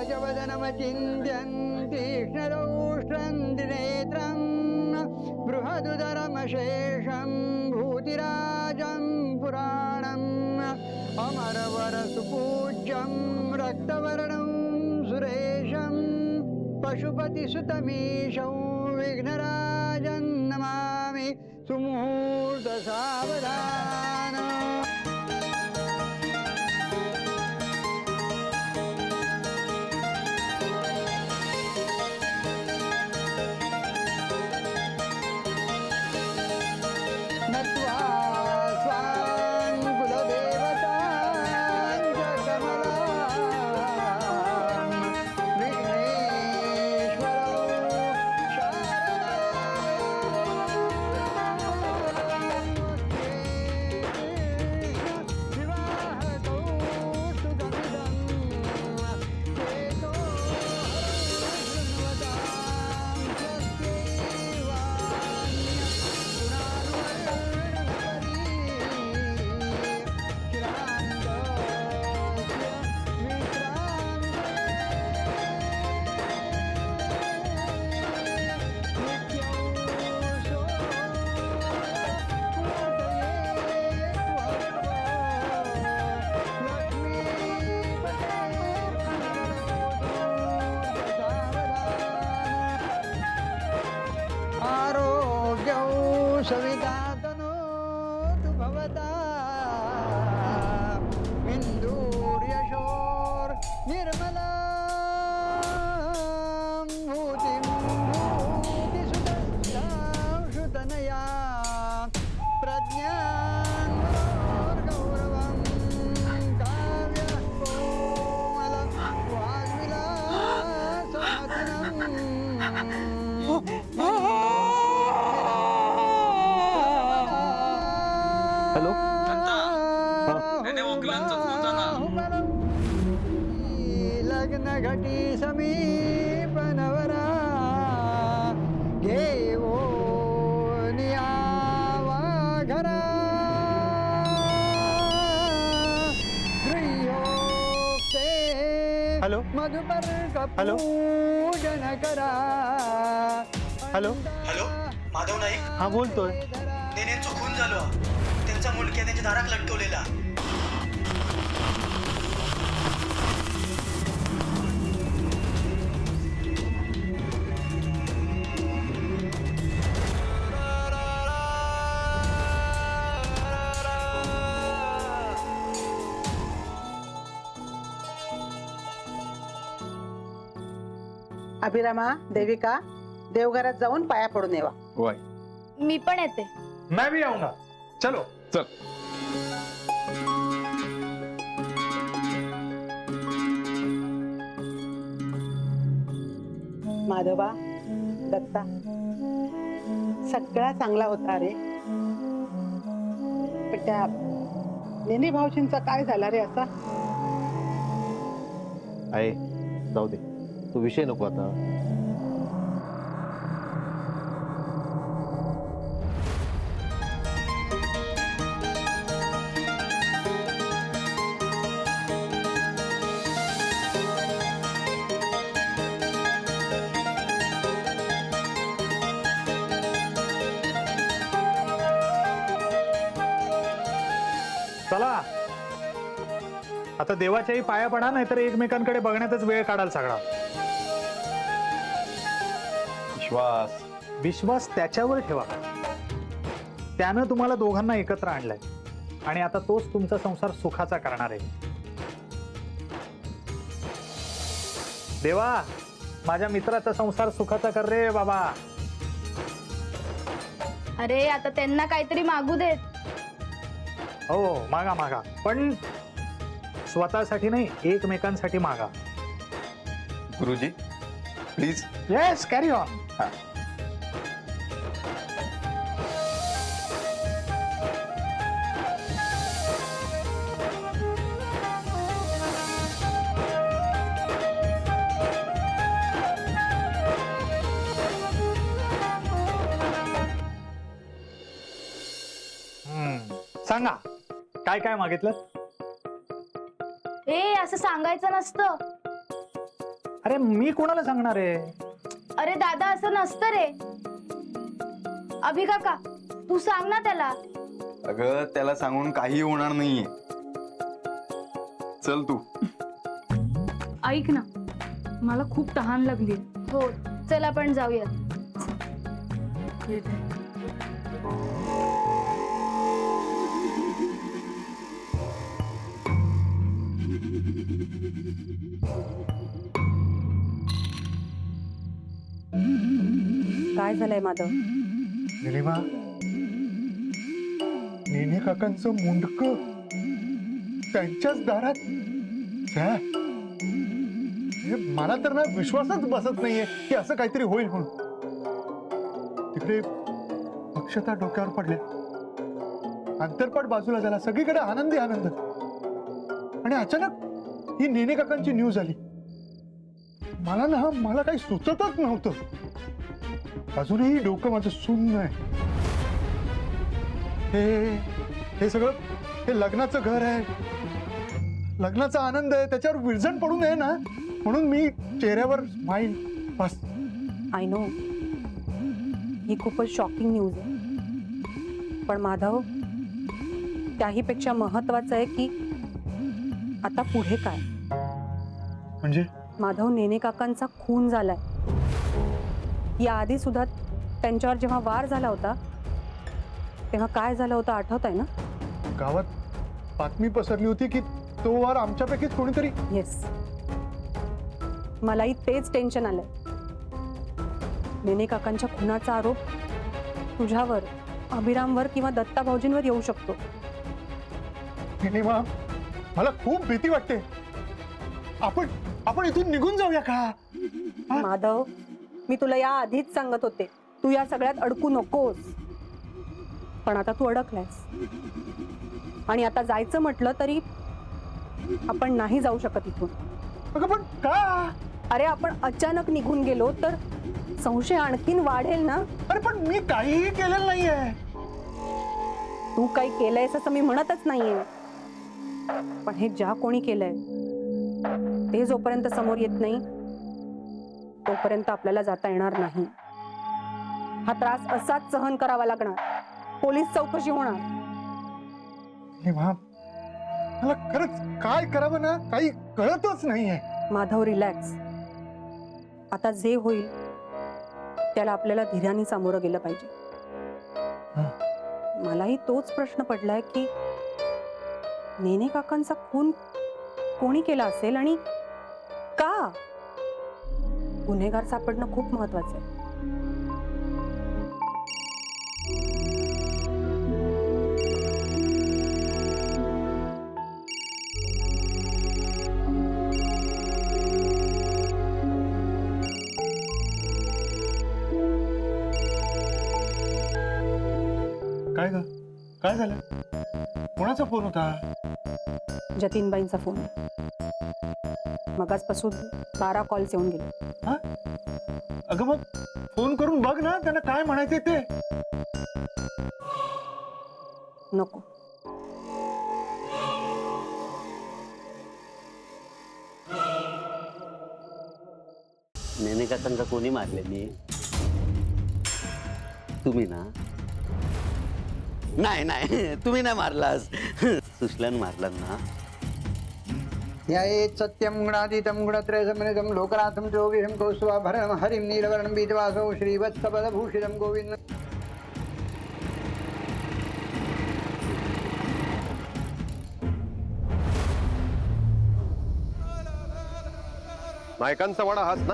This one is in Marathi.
पंकजवदनमचिन्त्यन् तीक्ष्णरौष्ट्रं दिनेत्रं बृहदुदरमशेषं भूतिराजं पुराणम् अमरवरसुपूज्यं रक्तवर्णं सुरेशं पशुपतिसुतमीशं विघ्नराजं नमामि सुमुहूर्तसावधान। नत्वा स्वां कुलदेवतां च कमलां विघ्नेश्वरौ विवाहकौ सुगमिदं चेतो शृण्वतां आरोग्यौ सवितातनोतु भवता इन्दूर्यशोर्निर्मला भूतिं भूतिसुतस्याशुतनया प्रज्ञां गौरवं काव्यकोमलं वाग्विलासमतुलं हॅलो लग्न घटी समीपनवरा घेवो नियावा घरा गृह्योक्ते हॅलो मधुपर्क हॅलो पूजन करा। हॅलो हॅलो माधव नाईक, हा बोलतोय। नेनेंचा खून झालो, त्यांचा मुलगा त्यांच्या दारात लटकवलेला। अभिरामा, देविका, देवघरात जाऊन पाया पडून येवा। वाय मी पण येते। मैं भी आऊंगा, चलो चल। माधवा, दत्ता, सगळा चांगला होता रे, पण त्या नेने भाऊजींचा काय झाला रे असा? आहे जाऊ दे, तो विषय नको आता। चला आता देवाच्याही पाया पडा, नाहीतर एकमेकांकडे बघण्यातच वेळ काढाल सगळा। विश्वास त्याच्यावर ठेवा, त्यानं तुम्हाला दोघांना एकत्र आणलंय आणि आता तोच तुमचा संसार सुखाचा करणार आहे। देवा, माझ्या मित्राचा संसार सुखाचा कर रे बाबा। अरे आता त्यांना काहीतरी मागू देत। हो मागा मागा, पण स्वतःसाठी नाही, एकमेकांसाठी मागा। गुरुजी प्लीज। Yes, carry on. सांगा काय काय मागितलं? ए असं सांगायचं नसतं। अरे मी कोणाला सांगणार आहे? अरे दादा असं नसतं रे. अभि काका तू सांग ना त्याला. अगं त्याला सांगून काही होणार नाहीये. चल तू. ऐक ना, मला खूप तहान लागली. हो चल आपण जाऊया. काय झालंय माधव? निलिमा, नेने काकांचं मुंडक त्यांच्याच दारात. छ्या. हे मला तर ना विश्वासच बसत नाहीये की असं काहीतरी होईल म्हणून. तिकडे अक्षता डोक्यावर पडल्या, अंतरपट बाजूला झाला, सगळीकडे आनंदी आनंद. आणि अचानक ही नेने काकांची न्यूज आली. मला काही सुचतच नव्हतं. अजूनही डोकं माझं सुन्न आहे. हे सगळं हे लग्नाचं घर आहे, लग्नाचा आनंद आहे, त्याच्यावर विरजण पडू नये ना म्हणून मी चेहऱ्यावर स्माईल. बस. आय नो ही खूपच शॉकिंग न्यूज आहे, पण माधव त्याही पेक्षा महत्वाचं आहे की आता पुढे काय. म्हणजे माधव, नेने काकांचा खून झालाय. या आधी सुद्धा त्यांच्यावर जेव्हा वार झाला होता तेव्हा काय झालं होतं आठवत आहे ना? गावात बातमी पसरली होती की तो वार आमच्यापैकीच कोणीतरी. येस, मलाही तेच टेन्शन आलंय. नेने काकांच्या खुनाचा आरोप तुझ्यावर, अभिरामवर किंवा दत्ता भाऊजींवर येऊ शकतो. निलिमा, मला खूप भीती वाटते. आपण इथून निघून जाऊया का? माधव, मी तुला या आधीच सांगत होते तू या सगळ्यात अडकू नकोस, पण आता तू अडकलायस. आणि आता जायचं म्हटलं तरी आपण नाही जाऊ शकत इथून. अगं पण का? अरे आपण अचानक निघून गेलो तर संशय आणखीन वाढेल ना. अरे पण मी काहीही केलेलं नाहीये. तू काही केलंयस असं मी म्हणतच नाहीये, पण हे ज्या कोणी केलंय ते जोपर्यंत समोर येत नाही तोपर्यंत आपल्याला जाता येणार नाही. हा त्रास असाच सहन करावा लागणार. पोलीस चौकशी होणार. निलिमा, मला खरंच काय करावं ना काही कळतच नाहीये. माधव, रिलॅक्स. आता जे होईल त्याला आपल्याला धीराने सामोरं गेलं पाहिजे. मलाही तोच प्रश्न पडलाय की नेने काकांचा खून कोणी केला असेल आणि का? गुन्हेगार सापडणं खूप महत्वाचं आहे. काय ग? काय झालं? कोणाचा फोन होता? जतीनबाईंचा फोन. मगाचपासून 12 कॉल्स येऊन गेले. हा? अगं मग फोन करून बघ ना, त्यांना काय म्हणायचंय ते. नको. नेने काकांना कोणी मारलेली? तुम्ही ना? नाही तुम्ही नाही मारलास, सुशल्यानं मारला ना. न्यायेत् सत्यं गुणातीतं गुणत्रयसमन्वितं लोकनाथं जोगीशं कौस्तुभाभरणं हरिं नीलवर्णं पीतवासो श्रीवत्सपदभूषितं गोविन्दं. नायकांचा वाडा हाच ना?